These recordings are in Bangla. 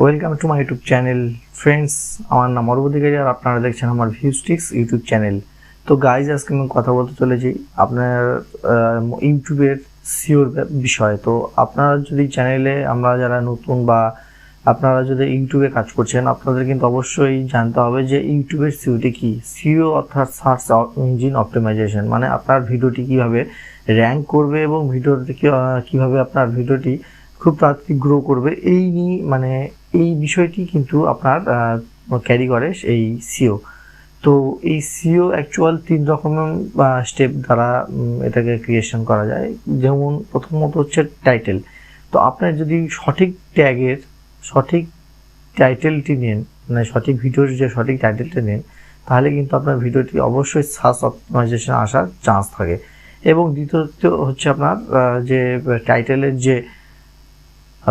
Welcome to my YouTube channel friends. আমার নাম অরবধিকারী আর আপনারা দেখছেন আমার ভিউস্টিক্স ইউটিউব চ্যানেল। তো গাইজ, আজকে আমি কথা বলতে চলেছি আপনার ইউটিউবের সিওর বিষয়ে। তো আপনারা যদি চ্যানেলে, আমরা যারা নতুন বা আপনারা যদি ইউটিউবে কাজ করছেন, আপনাদের কিন্তু অবশ্যই জানতে হবে যে ইউটিউবের সিওটি কি। সিও অর্থাৎ সার্চ ইঞ্জিন অপটিমাইজেশন, মানে আপনার ভিডিওটি কিভাবে র্যাঙ্ক করবে এবং ভিডিওটি কিভাবে আপনার ভিডিওটি খুব তাড়াতাড়ি গ্রো করবে, এই নিয়ে মানে এই বিষয়টি কিন্তু আপনার ক্যারি করে এই সিও। তো এই সিও অ্যাকচুয়াল 3 রকমের স্টেপ দ্বারা এটাকে ক্রিয়েশন করা যায়। যেমন প্রথমত হচ্ছে টাইটেল। তো আপনার যদি সঠিক ট্যাগের সঠিক টাইটেলটি নেন, মানে সঠিক ভিডিওর যে সঠিক টাইটেলটা নেন, তাহলে কিন্তু আপনার ভিডিওটি অবশ্যই সার্চ অপটিমাইজেশন আসার চান্স থাকে। এবং দ্বিতীয়ত হচ্ছে আপনার যে টাইটেলের যে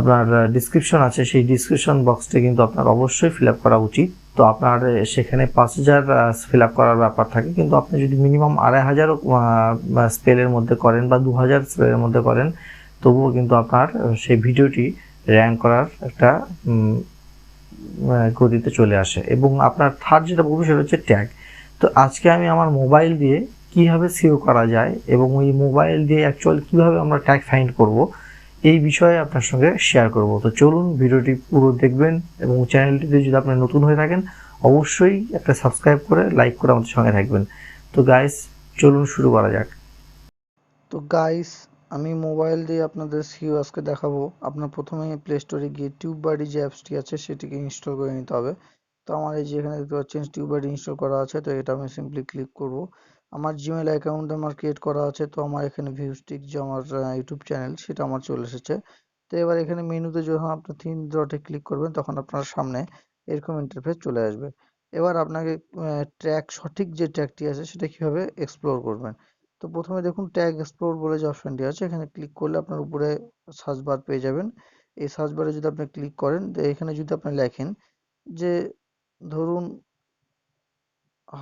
আপনার ডিসক্রিপশন আছে, সেই ডিসক্রিপশন বক্সটা কিন্তু আপনার অবশ্যই ফিল আপ করা উচিত। তো আপনার সেখানে 5,000 ফিল আপ করার ব্যাপার থাকে, কিন্তু আপনি যদি মিনিমাম 2,500 স্পেলের মধ্যে করেন বা 2,000 স্পেলের মধ্যে করেন, তবুও কিন্তু আপনার সেই ভিডিওটি র্যাঙ্ক করার একটা গতিতে চলে আসে। এবং আপনার থার্ড যেটা বলবো সেটা হচ্ছে ট্যাগ। তো আজকে আমি আমার মোবাইল দিয়ে কীভাবে সিও করা যায় এবং ওই মোবাইল দিয়ে অ্যাকচুয়াল কীভাবে আমরা ট্যাগ ফাইন্ড করব, এই বিষয়ে আপনার সঙ্গে শেয়ার করব। তো চলুন ভিডিওটি পুরো দেখবেন, এবং চ্যানেলটিতে যদি আপনি নতুন হয়ে থাকেন অবশ্যই একটা সাবস্ক্রাইব করে লাইক করে আমাদের সঙ্গে থাকবেন। তো গাইস, চলুন শুরু করা যাক। তো গাইস, আমি মোবাইল দিয়ে আপনাদের সিও আজকে দেখাবো। আপনার প্রথমে প্লে স্টোরে গিয়ে টিউববাডি যে অ্যাপসটি আছে সেটিকে ইনস্টল করে নিতে হবে। তো আমার এই যে এখানে দেখতে পাচ্ছেন টিউববাডি ইনস্টল করা আছে, তো এটা আমি সিম্পলি ক্লিক করব। আমার জিমেল অ্যাকাউন্ট আমার ক্রিয়েট করা আছে, তো আমার এখানে ভিউস্টিক যে আমার ইউটিউব চ্যানেল সেটা আমার চলে এসেছে। তো এবার এখানে মেনুতে যখন আপনার 3 ডটে ক্লিক করবেন তখন আপনার সামনে এরকম ইন্টারফেস চলে আসবে। এবার আপনাকে সঠিক যে ট্র্যাকটি আছে সেটা কিভাবে এক্সপ্লোর করবেন। তো প্রথমে দেখুন ট্যাগ এক্সপ্লোর বলে যে অপশনটি আছে, এখানে ক্লিক করলে আপনার উপরে সার্চ বার পেয়ে যাবেন। এই সার্চ বারে যদি আপনি ক্লিক করেন, তো এখানে যদি আপনি লেখেন যে ধরুন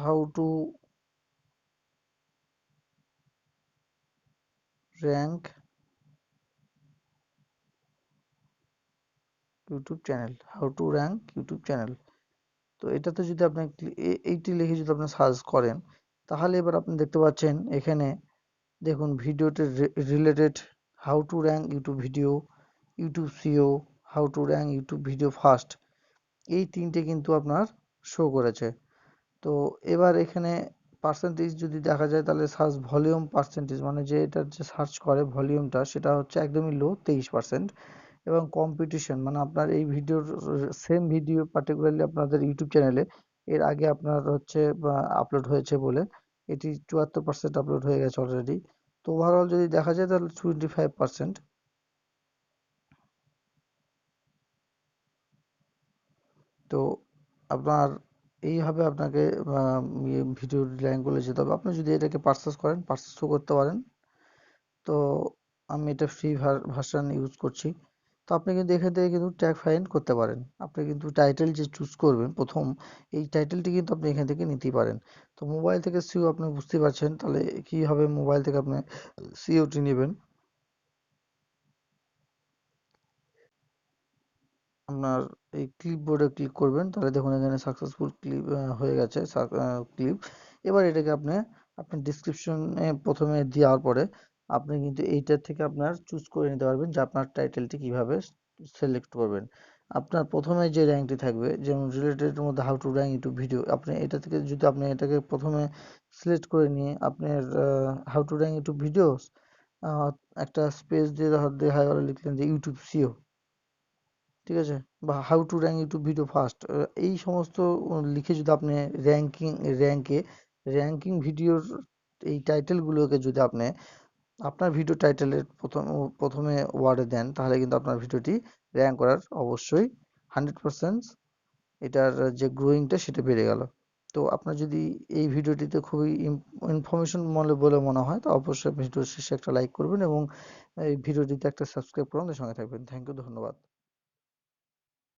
how to rank YouTube channel, how to rank YouTube channel, তো এটাতে যদি আপনি এইটি লিখে যদি আপনি সার্চ করেন, তাহলে এবার আপনি দেখতে পাচ্ছেন এখানে দেখুন ভিডিওতে related how to rank YouTube video, YouTube SEO, how to rank YouTube video first, এই তিনটে কিন্তু আপনার শো করেছে। তো এবার এখানে পার্সেন্টেজ যদি দেখা যায়, তাহলে সার্চ ভলিউম পার্সেন্টেজ, মানে যে এটার যে সার্চ করে ভলিউমটা সেটা হচ্ছে একদমই লো 23%। এবং কম্পিটিশন, মানে আপনার এই ভিডিওর সেম ভিডিও পার্টিকুলারলি আপনাদের ইউটিউব চ্যানেলে এর আগে আপনার হচ্ছে আপলোড হয়েছে বলে এটি 74% আপলোড হয়ে গেছে অলরেডি। তো ওভারঅল যদি দেখা যায় তাহলে 25%। তো আপনার এইভাবে আপনাকে ভিডিও র্যাঙ্কগুলো যেতে হবে। আপনি যদি এটাকে পারচেস করেন, পারচেসও করতে পারেন। তো আমি এটা ফ্রি ভার্সন ইউজ করছি। তো আপনি কিন্তু এখান থেকে কিন্তু ট্যাগ ফাইন্ড করতে পারেন। আপনি কিন্তু টাইটেল যে চুজ করবেন প্রথম, এই টাইটেলটি কিন্তু আপনি এখান থেকে নিতেই পারেন। তো মোবাইল থেকে সিও আপনি বুঝতে পারছেন, তাহলে কীভাবে মোবাইল থেকে আপনি সিওটি নেবেন। আপনার এই ক্লিপবোর্ডে ক্লিক করবেন, তাহলে দেখুন এখানে সাকসেসফুল ক্লিপ হয়ে গেছে ক্লিপ। এবার এটাকে আপনি আপনার ডিসক্রিপশনে প্রথমে দেওয়ার পরে আপনি কিন্তু এইটার থেকে আপনার চুজ করে নিতে পারবেন যে আপনার টাইটেলটি কিভাবে সিলেক্ট করবেন। আপনার প্রথমে যে র্যাঙ্কটি থাকবে, যেমন রিলেটেড মধ্যে how to rank YouTube video, আপনি এটা থেকে যদি আপনি এটাকে প্রথমে সিলেক্ট করে নিয়ে আপনার how to rank YouTube videos একটা স্পেস দিয়ে দেখা গেলো লিখলেন যে ইউটিউব সিও, ঠিক আছে, বা how to rank YouTube video first, এই সমস্ত লিখে যদি আপনি র্যাঙ্কে র্যাঙ্কিং ভিডিওর এই টাইটেলগুলোকে যদি আপনি আপনার ভিডিও টাইটেলের প্রথমে ওয়ার্ডে দেন, তাহলে কিন্তু আপনার ভিডিওটি র্যাঙ্ক করার অবশ্যই 100% এটার যে গ্রোয়িংটা সেটা বেড়ে গেল। তো আপনার যদি এই ভিডিওটিতে খুবই ইনফরমেশন বলে মনে হয়, তো অবশ্যই ভিডিওর শেষে একটা লাইক করবেন এবং এই ভিডিওটিতে একটা সাবস্ক্রাইব করে আমাদের সঙ্গে থাকবেন। থ্যাংক ইউ, ধন্যবাদ।